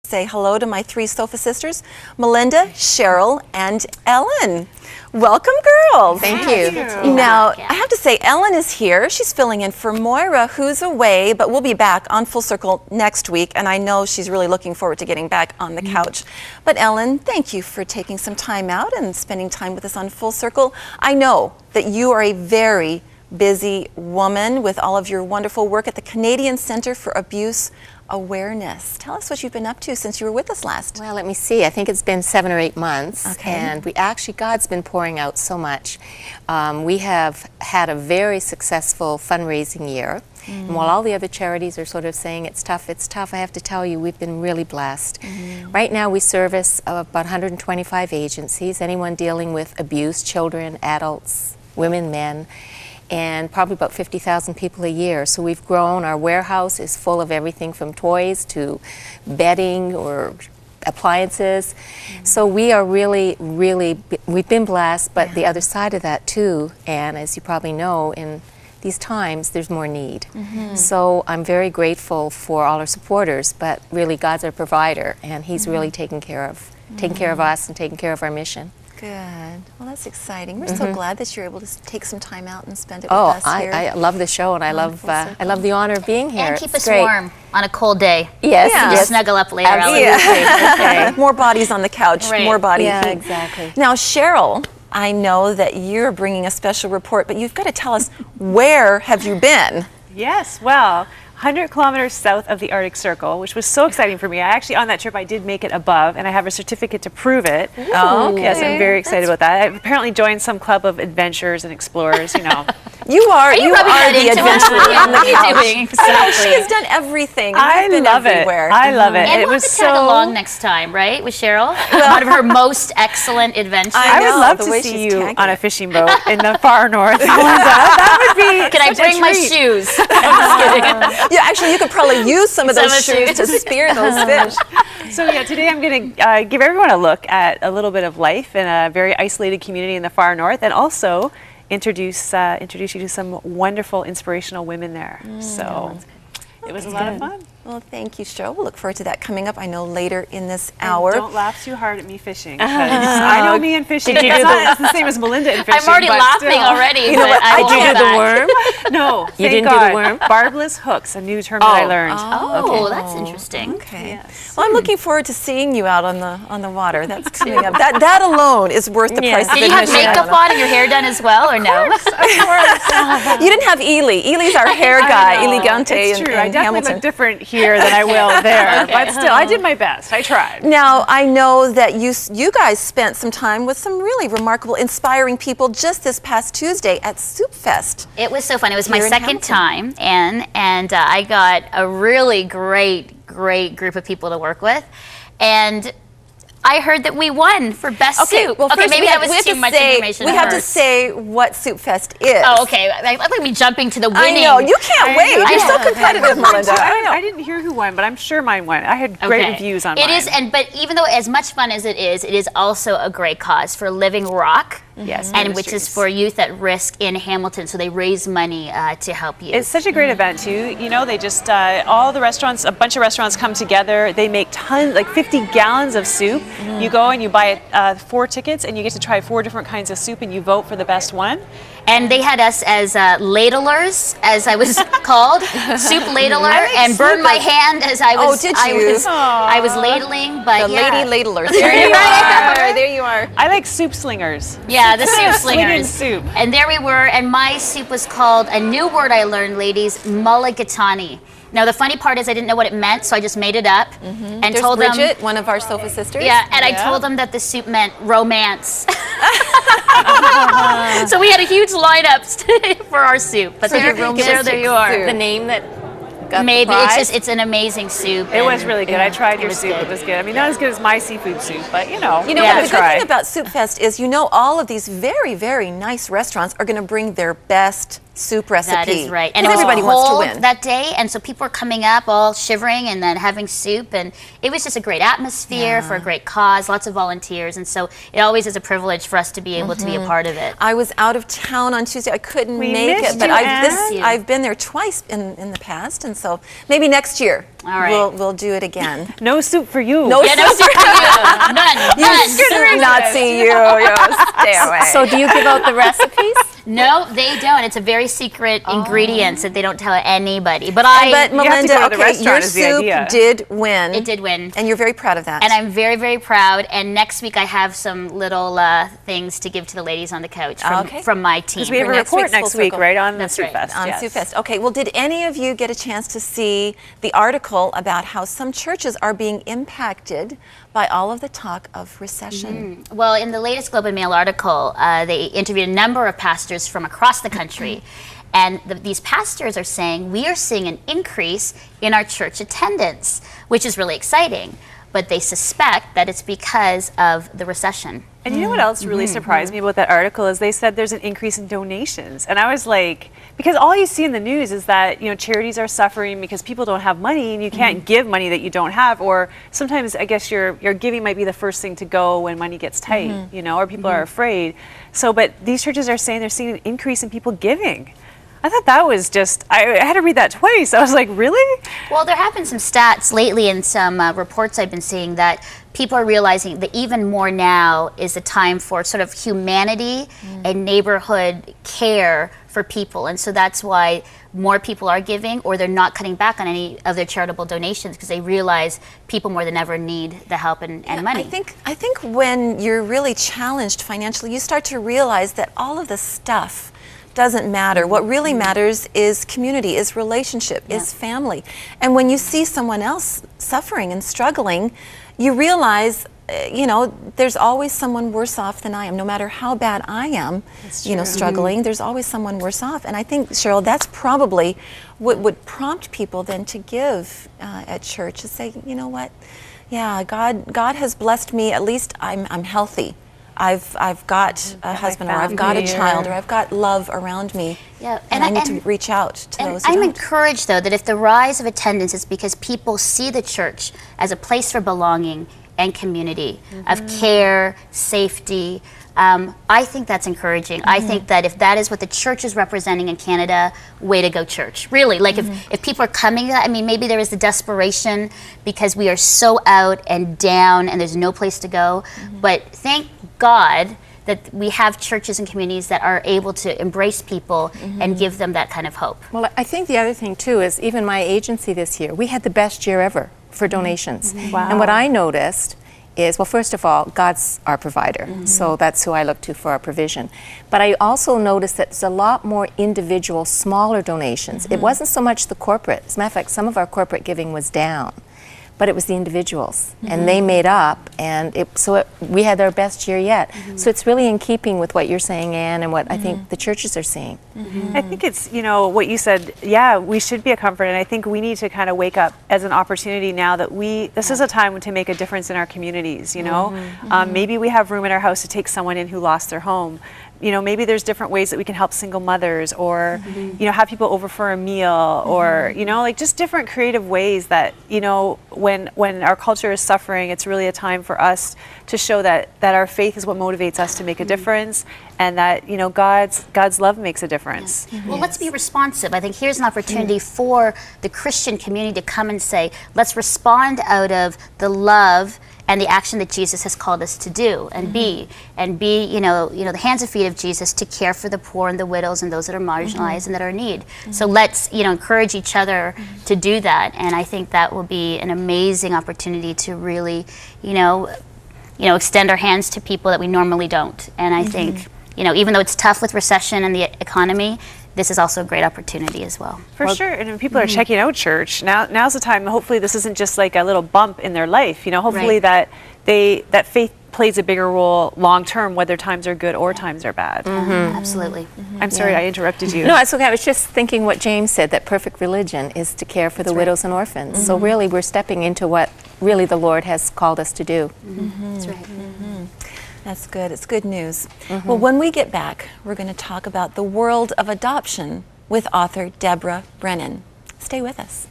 say hello to my three sofa sisters, Melinda, Cheryl, and Ellen. Welcome, girls. Thank you. Now, I have to say, Ellen is here. She's filling in for Moira, who's away, but we'll be back on Full Circle next week, and I know she's really looking forward to getting back on the couch. But Ellen, thank you for taking some time out and spending time with us on Full Circle. I know that you are a very busy woman with all of your wonderful work at the Canadian Centre for Abuse Awareness. Tell us what you've been up to since you were with us last. Well, let me see. I think it's been 7 or 8 months. Okay. And God's been pouring out so much. We have had a very successful fundraising year. And while all the other charities are sort of saying it's tough, I have to tell you, we've been really blessed. Right now we service about 125 agencies, anyone dealing with abuse, children, adults, women, men, and probably about 50,000 people a year. So we've grown. Our warehouse is full of everything from toys to bedding or appliances. So we are really, we've been blessed, but the other side of that too, and as you probably know, in these times, there's more need. So I'm very grateful for all our supporters, but really God's our provider, and He's really taking care of us and taking care of our mission. Good. Well, that's exciting. We're so glad that you're able to take some time out and spend it with us here. I love the show, and I love the honor of being here. And keep It's us great. warm on a cold day. Yes, Yeah. yes. Snuggle up later. Absolutely. Ellen. Okay. More bodies on the couch, Right. more body Yeah, heat. exactly. Now, Cheryl, I know that you're bringing a special report, but you've got to tell us, where have you been? Yes, well, 100 kilometers south of the Arctic Circle, which was so exciting for me. I actually, on that trip, I did make it above, and I have a certificate to prove it. Oh, okay. Yes, I'm very excited about that. I've apparently joined some club of adventurers and explorers, you know. You are rubbing the that into us? adventurer on the What are you couch. doing? I know, she has done everything. I You've been love everywhere. it. I love it. And It we'll was have to tag so... along next time, right, with Cheryl? One of her most excellent adventures. I know, would love the to way see she's you tagging on a it. fishing boat in the far north, Melinda. That would be Can I such a bring my treat. shoes? I'm just kidding. Yeah, actually, you could probably use some of those Some of shoes to shoes. spear those fish. So yeah, today I'm going to give everyone a look at a little bit of life in a very isolated community in the far north, and also introduce you to some wonderful, inspirational women there. So it was a lot of fun. Well, thank you, Cheryl. We'll look forward to that coming up, I know, later in this And hour. don't laugh too hard at me fishing, because I know me and fishing. Did you It's do not the same as Melinda in fishing. I'm already but laughing still. already. You know but what? I Did won't you do go the back. worm? No, You thank didn't do the God. worm? Barbless hooks, a new term that I learned. Oh, that's interesting. Okay. Yes. Well, I'm looking forward to seeing you out on the water. That's coming up. That alone is worth the price of Did you have admission. makeup on and your hair done as well, or no? You didn't have Ely. Ely's our hair guy, Ely Gante It's in, true. in I definitely Hamilton. look different here than I will there, but still, I did my best. I tried. Now, I know that you guys spent some time with some really remarkable, inspiring people just this past Tuesday at Soup Fest. It was so fun. It was my Here in second Hamilton. time, and I got a really great group of people to work with, and I heard that we won for best soup. Well, okay, first maybe we that have was to too much say, information. We at have to first. say what Soup Fest is. Oh, okay. I like me jumping to the I winning. know, you can't wait. I You're so know. competitive, Melinda. I know. I didn't hear who won, but I'm sure mine won. I had great Okay. reviews on It mine. is, but even though as much fun as it is also a great cause for Living Rock. Yes, and which is Ministries. for youth at risk in Hamilton. So they raise money to help you. It's such a great event too. You know, they just all the restaurants, a bunch of restaurants come together. They make tons, like 50 gallons of soup. You go and you buy 4 tickets, and you get to try 4 different kinds of soup, and you vote for the best one. And they had us as ladlers, as I was called, soup ladler, and burned my hand as I was. Oh, did you? I was ladling, but The yeah. lady ladlers. There you are. There you are. I like soup slingers. Yeah, the soup Slinging slingers. soup. And there we were, and my soup was called, a new word I learned, ladies, mulligatawny. Now the funny part is I didn't know what it meant, so I just made it up and There's told Bridget, them. one of our sofa sisters. Yeah, and I told them that the soup meant romance. So we had a huge lineup for our soup. But For there, your romantic there you are. soup. The name that got Maybe the prize? it's an amazing soup. It was and- really good. I tried your was soup. good. It was good. I mean, not as good as my seafood soup, but you know, You know, Yeah. what, the good try. thing about Soup Fest is, all of these very, very nice restaurants are going to bring their best soup recipe. That is right. And it 'Cause was everybody wants to cold win. that day, and so people were coming up all shivering and then having soup, and it was just a great atmosphere for a great cause, lots of volunteers, and so it always is a privilege for us to be able to be a part of it. I was out of town on Tuesday. I couldn't We make missed it, but you, Anne. I've been there twice in the past, and so maybe next year All right. we'll do it again. No soup for you. No Yeah, no soup for you. None. soup Nazi, you. Stay away. So do you give out the recipes? No, they don't. It's a very secret ingredients that they don't tell anybody. But but I, You have to Melinda, go to the okay, restaurant your is the soup idea. did win. it did win. And you're very proud of that. And I'm very, very proud. And next week I have some little things to give to the ladies on the couch from my team. Because we have a next report week's Full next week, Circle. right, on That's the Soup right. Fest. on yes. Soup Fest. Okay, well, did any of you get a chance to see the article about how some churches are being impacted by all of the talk of recession? Well, in the latest Globe and Mail article, they interviewed a number of pastors from across the country. And these pastors are saying, we are seeing an increase in our church attendance, which is really exciting. But they suspect that it's because of the recession. And you know what else really surprised me about that article is they said there's an increase in donations. And I was like, because all you see in the news is that, charities are suffering because people don't have money and you can't give money that you don't have. Or sometimes I guess your giving might be the first thing to go when money gets tight, or people are afraid. So, but these churches are saying they're seeing an increase in people giving. I thought that was just, I had to read that twice. I was like, really? Well, there have been some stats lately in some reports I've been seeing that people are realizing that even more now is the time for sort of humanity and neighborhood care for people. And so that's why more people are giving, or they're not cutting back on any of their charitable donations because they realize people more than ever need the help and money. I think when you're really challenged financially, you start to realize that all of this stuff doesn't matter. What really matters is community, is relationship, is family. And when you see someone else suffering and struggling, you realize, there's always someone worse off than I am. No matter how bad I am, struggling, there's always someone worse off. And I think, Cheryl, that's probably what would prompt people then to give at church, to say, you know what, yeah, God has blessed me. At least I'm healthy. I've got a husband, or I've got a child, or I've got love around me. Yeah, and I need to reach out to those who I'm don't. encouraged, though, that if the rise of attendance is because people see the church as a place for belonging and community, of care, safety, I think that's encouraging. I think that if that is what the church is representing in Canada, way to go, church. Really, like if people are coming to that, I mean, maybe there is the desperation because we are so out and down and there's no place to go, but thank God that we have churches and communities that are able to embrace people and give them that kind of hope. Well, I think the other thing too is even my agency this year, we had the best year ever for donations. Wow. And what I noticed is, well, first of all, God's our provider, so that's who I look to for our provision. But I also noticed that there's a lot more individual, smaller donations. It wasn't so much the corporate. As a matter of fact, some of our corporate giving was down, but it was the individuals, and they made up, and we had our best year yet. So it's really in keeping with what you're saying, Anne, and what I think the churches are seeing. I think it's, what you said, yeah, we should be a comfort, and I think we need to kind of wake up as an opportunity now that this is a time to make a difference in our communities, Maybe we have room in our house to take someone in who lost their home. Maybe there's different ways that we can help single mothers, or, have people over for a meal, or, like just different creative ways that, when our culture is suffering, it's really a time for us to show that our faith is what motivates us to make a difference, and that, God's love makes a difference. Well, let's be responsive. I think here's an opportunity for the Christian community to come and say, let's respond out of the love and the action that Jesus has called us to do and be, the hands and feet of Jesus to care for the poor and the widows and those that are marginalized and that are in need. So let's, encourage each other to do that, and I think that will be an amazing opportunity to really, extend our hands to people that we normally don't. And I think, even though it's tough with recession and the economy, this is also a great opportunity as well. For sure, and when people are checking out church, now's the time. Hopefully, this isn't just like a little bump in their life. Hopefully that faith plays a bigger role long term, whether times are good or times are bad. Absolutely. I'm sorry, I interrupted you. No, it's okay. I was just thinking what James said, that perfect religion is to care for the widows and orphans. So really, we're stepping into what really the Lord has called us to do. That's right. That's good. It's good news. Well, when we get back, we're going to talk about the world of adoption with author Deborah Brennan. Stay with us.